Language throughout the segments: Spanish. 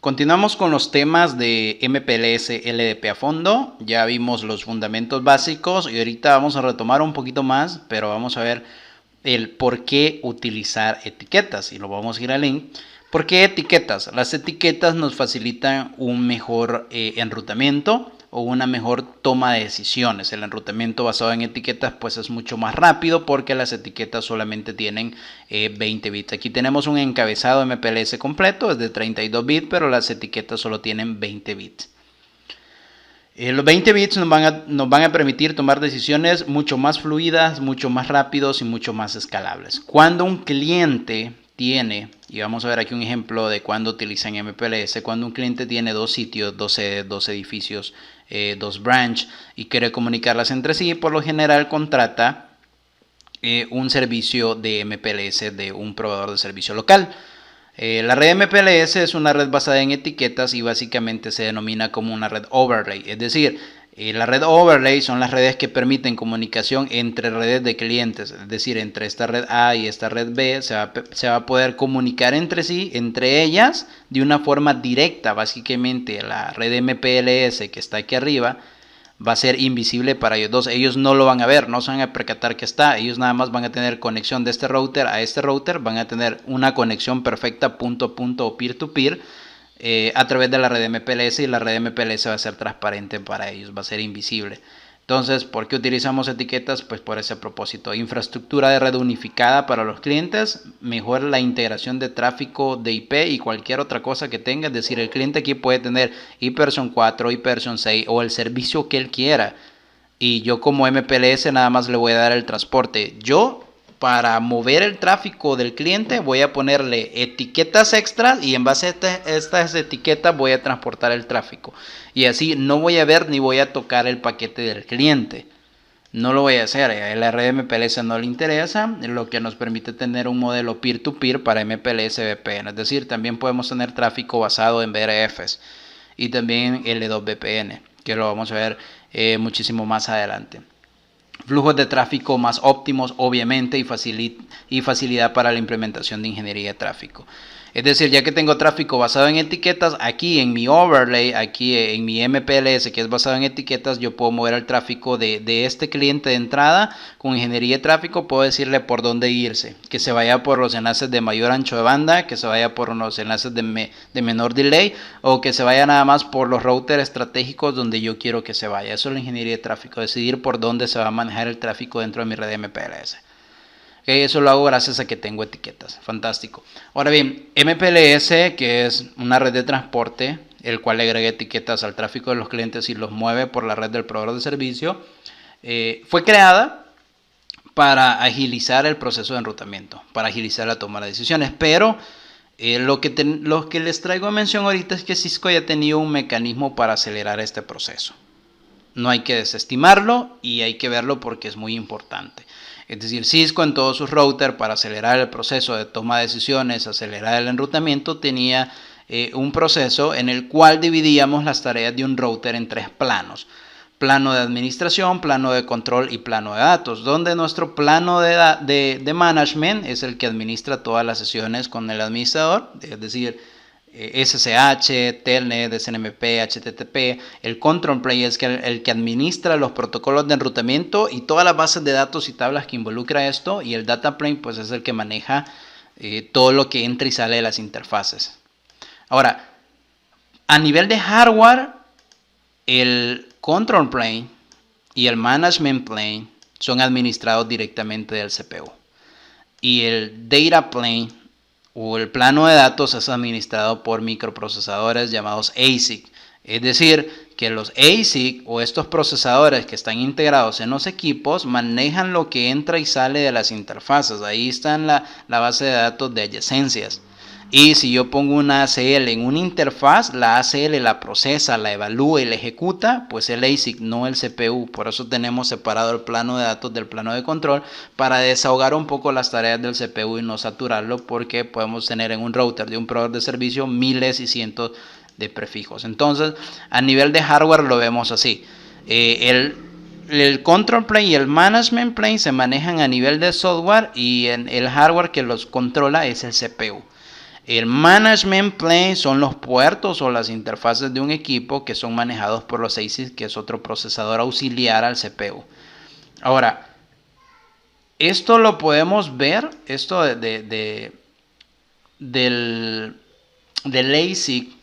Continuamos con los temas de MPLS LDP a fondo. Ya vimos los fundamentos básicos y ahorita vamos a retomar un poquito más, pero vamos a ver el por qué utilizar etiquetas y lo vamos a ir al link. ¿Por qué etiquetas? Las etiquetas nos facilitan un mejor enrutamiento o una mejor toma de decisiones. El enrutamiento basado en etiquetas pues es mucho más rápido porque las etiquetas solamente tienen 20 bits. Aquí tenemos un encabezado MPLS completo, es de 32 bits, pero las etiquetas solo tienen 20 bits. Los 20 bits nos van a permitir tomar decisiones mucho más fluidas, mucho más rápidos y mucho más escalables. Cuando un cliente tiene, y vamos a ver aquí un ejemplo de cuando utilizan MPLS, cuando un cliente tiene dos sitios, dos sedes, dos edificios, dos branch y quiere comunicarlas entre sí, por lo general contrata un servicio de MPLS de un proveedor de servicio local. La red MPLS es una red basada en etiquetas y básicamente se denomina como una red overlay, es decir, la red overlay son las redes que permiten comunicación entre redes de clientes, es decir, entre esta red A y esta red B se va a poder comunicar entre sí, entre ellas, de una forma directa. Básicamente la red MPLS que está aquí arriba va a ser invisible para ellos dos. Ellos no lo van a ver, no se van a percatar que está. Ellos nada más van a tener conexión de este router a este router, van a tener una conexión perfecta punto a punto o peer-to-peer a través de la red MPLS, y la red MPLS va a ser transparente para ellos, va a ser invisible. Entonces, ¿por qué utilizamos etiquetas? Pues por ese propósito. Infraestructura de red unificada para los clientes, mejora la integración de tráfico de IP y cualquier otra cosa que tenga. Es decir, el cliente aquí puede tener IPv 4, IPv 6 o el servicio que él quiera. Y yo como MPLS nada más le voy a dar el transporte. Yo, para mover el tráfico del cliente, voy a ponerle etiquetas extras y en base a estas etiquetas voy a transportar el tráfico. Y así no voy a ver ni voy a tocar el paquete del cliente. No lo voy a hacer. A la red MPLS no le interesa, lo que nos permite tener un modelo peer-to-peer para MPLS VPN. Es decir, también podemos tener tráfico basado en BRFs y también L2 VPN, que lo vamos a ver muchísimo más adelante. Flujos de tráfico más óptimos, obviamente, y facilidad para la implementación de ingeniería de tráfico. Es decir, ya que tengo tráfico basado en etiquetas, aquí en mi overlay, aquí en mi MPLS que es basado en etiquetas, yo puedo mover el tráfico de este cliente de entrada con ingeniería de tráfico. Puedo decirle por dónde irse, que se vaya por los enlaces de mayor ancho de banda, que se vaya por los enlaces de menor delay, o que se vaya nada más por los routers estratégicos donde yo quiero que se vaya. Eso es la ingeniería de tráfico, decidir por dónde se va a manejar el tráfico dentro de mi red de MPLS. Eso lo hago gracias a que tengo etiquetas. Fantástico. Ahora bien, MPLS, que es una red de transporte, el cual le agrega etiquetas al tráfico de los clientes y los mueve por la red del proveedor de servicio, fue creada para agilizar el proceso de enrutamiento, para agilizar la toma de decisiones. Pero lo que les traigo a mención ahorita es que Cisco ya ha tenido un mecanismo para acelerar este proceso. No hay que desestimarlo y hay que verlo porque es muy importante. Es decir, Cisco en todos sus routers, para acelerar el proceso de toma de decisiones, acelerar el enrutamiento, tenía un proceso en el cual dividíamos las tareas de un router en tres planos. Plano de administración, plano de control y plano de datos, donde nuestro plano de management es el que administra todas las sesiones con el administrador, es decir, SSH, Telnet, SNMP, HTTP. El control plane es el que administra los protocolos de enrutamiento y todas las bases de datos y tablas que involucra esto. Y el data plane pues es el que maneja todo lo que entra y sale de las interfaces. Ahora, a nivel de hardware, el control plane y el management plane son administrados directamente del CPU. Y el data plane o el plano de datos es administrado por microprocesadores llamados ASIC. Es decir, que los ASIC o estos procesadores que están integrados en los equipos manejan lo que entra y sale de las interfaces. Ahí está en la base de datos de adyacencias. Y si yo pongo una ACL en una interfaz, la ACL la procesa, la evalúa y la ejecuta, pues el ASIC, no el CPU. Por eso tenemos separado el plano de datos del plano de control, para desahogar un poco las tareas del CPU y no saturarlo, porque podemos tener en un router de un proveedor de servicio miles y cientos de prefijos. Entonces, a nivel de hardware lo vemos así. El control plane y el management plane se manejan a nivel de software, y en el hardware que los controla es el CPU. El management plane son los puertos o las interfaces de un equipo que son manejados por los ASIC, que es otro procesador auxiliar al CPU. Ahora, esto lo podemos ver, esto del ASIC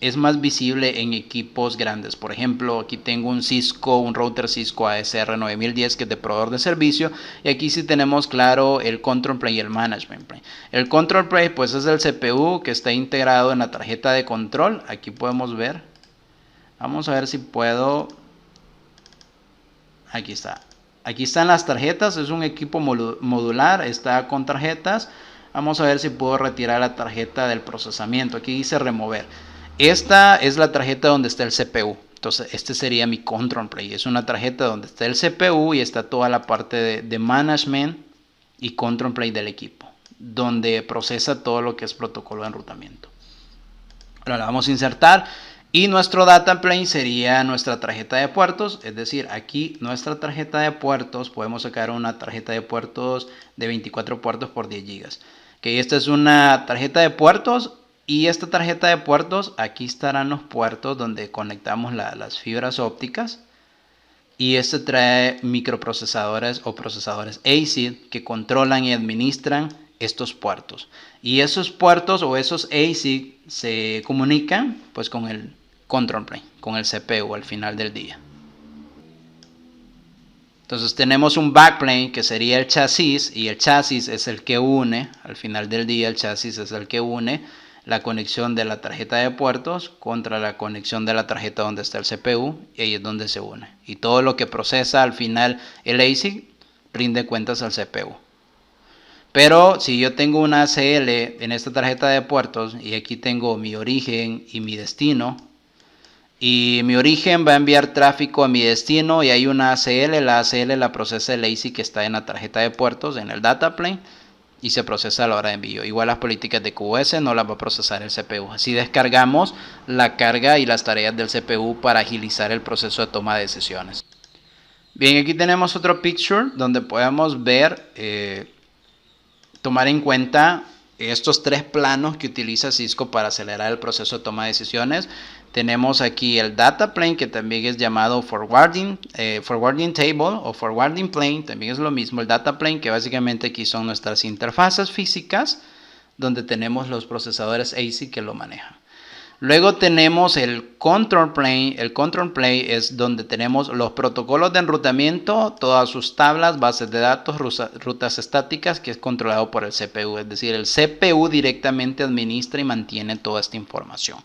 es más visible en equipos grandes. Por ejemplo, aquí tengo un router Cisco ASR 9010 que es de proveedor de servicio, y aquí sí tenemos claro el control plane y el management plane. El control plane pues es el CPU que está integrado en la tarjeta de control. Aquí podemos ver, vamos a ver si puedo, aquí está. Aquí están las tarjetas, es un equipo modular, está con tarjetas. Vamos a ver si puedo retirar la tarjeta del procesamiento. Aquí dice remover. Esta es la tarjeta donde está el CPU. Entonces este sería mi control plane. Es una tarjeta donde está el CPU y está toda la parte de management y control plane del equipo, donde procesa todo lo que es protocolo de enrutamiento. Ahora la vamos a insertar. Y nuestro data plane sería nuestra tarjeta de puertos, es decir, aquí nuestra tarjeta de puertos, podemos sacar una tarjeta de puertos de 24 puertos por 10 GB. Que esta es una tarjeta de puertos, y esta tarjeta de puertos, aquí estarán los puertos donde conectamos las fibras ópticas. Y este trae microprocesadores o procesadores ASIC que controlan y administran estos puertos. Y esos puertos o esos ASIC se comunican pues con el control plane, con el CPU al final del día. Entonces tenemos un backplane que sería el chasis, y el chasis es el que une, al final del día el chasis es el que une la conexión de la tarjeta de puertos contra la conexión de la tarjeta donde está el CPU, y ahí es donde se une. Y todo lo que procesa al final el ASIC rinde cuentas al CPU. Pero si yo tengo una ACL en esta tarjeta de puertos, y aquí tengo mi origen y mi destino, y mi origen va a enviar tráfico a mi destino, y hay una ACL, la ACL la procesa el ASIC que está en la tarjeta de puertos, en el data plane, y se procesa a la hora de envío. Igual las políticas de QoS no las va a procesar el CPU. Así descargamos la carga y las tareas del CPU para agilizar el proceso de toma de decisiones. Bien, aquí tenemos otro picture donde podemos ver, tomar en cuenta estos tres planos que utiliza Cisco para acelerar el proceso de toma de decisiones. Tenemos aquí el data plane, que también es llamado forwarding table o forwarding plane, también es lo mismo. El data plane, que básicamente aquí son nuestras interfaces físicas donde tenemos los procesadores ASIC que lo manejan. Luego tenemos el control plane. El control plane es donde tenemos los protocolos de enrutamiento, todas sus tablas, bases de datos, rutas estáticas, que es controlado por el CPU. Es decir, el CPU directamente administra y mantiene toda esta información.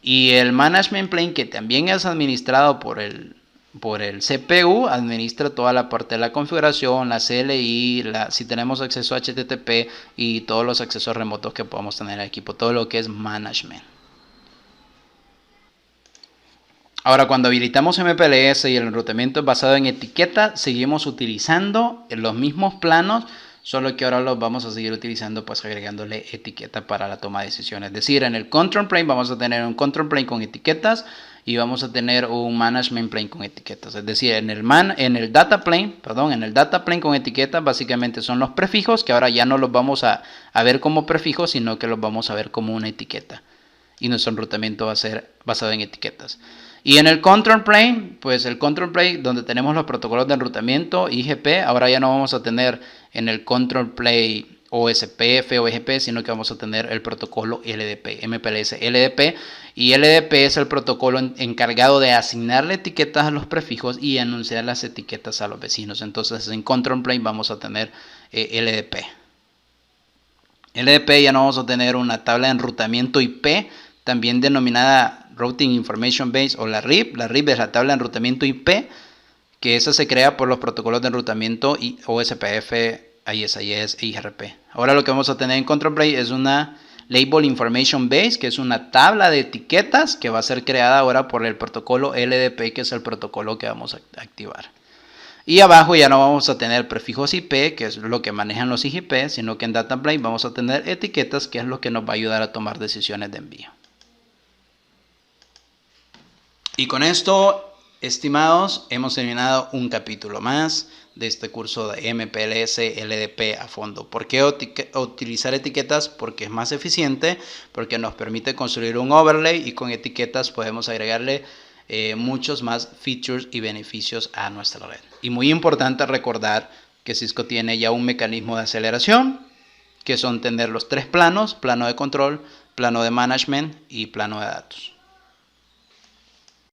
Y el management plane, que también es administrado por el CPU, administra toda la parte de la configuración, la CLI, si tenemos acceso a HTTP y todos los accesos remotos que podamos tener al equipo, todo lo que es management. Ahora, cuando habilitamos MPLS y el enrutamiento es basado en etiqueta, seguimos utilizando los mismos planos, solo que ahora los vamos a seguir utilizando pues agregándole etiqueta para la toma de decisiones. Es decir, en el control plane vamos a tener un control plane con etiquetas y vamos a tener un management plane con etiquetas. Es decir, en el data plane con etiquetas básicamente son los prefijos, que ahora ya no los vamos a ver como prefijos, sino que los vamos a ver como una etiqueta. Y nuestro enrutamiento va a ser basado en etiquetas. Y en el control plane, pues el control plane donde tenemos los protocolos de enrutamiento, IGP, ahora ya no vamos a tener en el control plane OSPF o EGP, sino que vamos a tener el protocolo LDP, MPLS LDP. Y LDP es el protocolo encargado de asignarle etiquetas a los prefijos y anunciar las etiquetas a los vecinos. Entonces en control plane vamos a tener LDP. LDP ya no vamos a tener una tabla de enrutamiento IP, también denominada Routing Information Base o la RIB. La RIB es la tabla de enrutamiento IP, que esa se crea por los protocolos de enrutamiento OSPF, ISIS e IRP. Ahora lo que vamos a tener en control plane es una Label Information Base, que es una tabla de etiquetas que va a ser creada ahora por el protocolo LDP, que es el protocolo que vamos a activar. Y abajo ya no vamos a tener prefijos IP, que es lo que manejan los IGP, sino que en data plane vamos a tener etiquetas, que es lo que nos va a ayudar a tomar decisiones de envío. Y con esto Estimados, hemos terminado un capítulo más de este curso de MPLS LDP a fondo. ¿Por qué utilizar etiquetas? Porque es más eficiente, porque nos permite construir un overlay y con etiquetas podemos agregarle muchos más features y beneficios a nuestra red. Y muy importante recordar que Cisco tiene ya un mecanismo de aceleración, que son tener los 3 planos: plano de control, plano de management y plano de datos.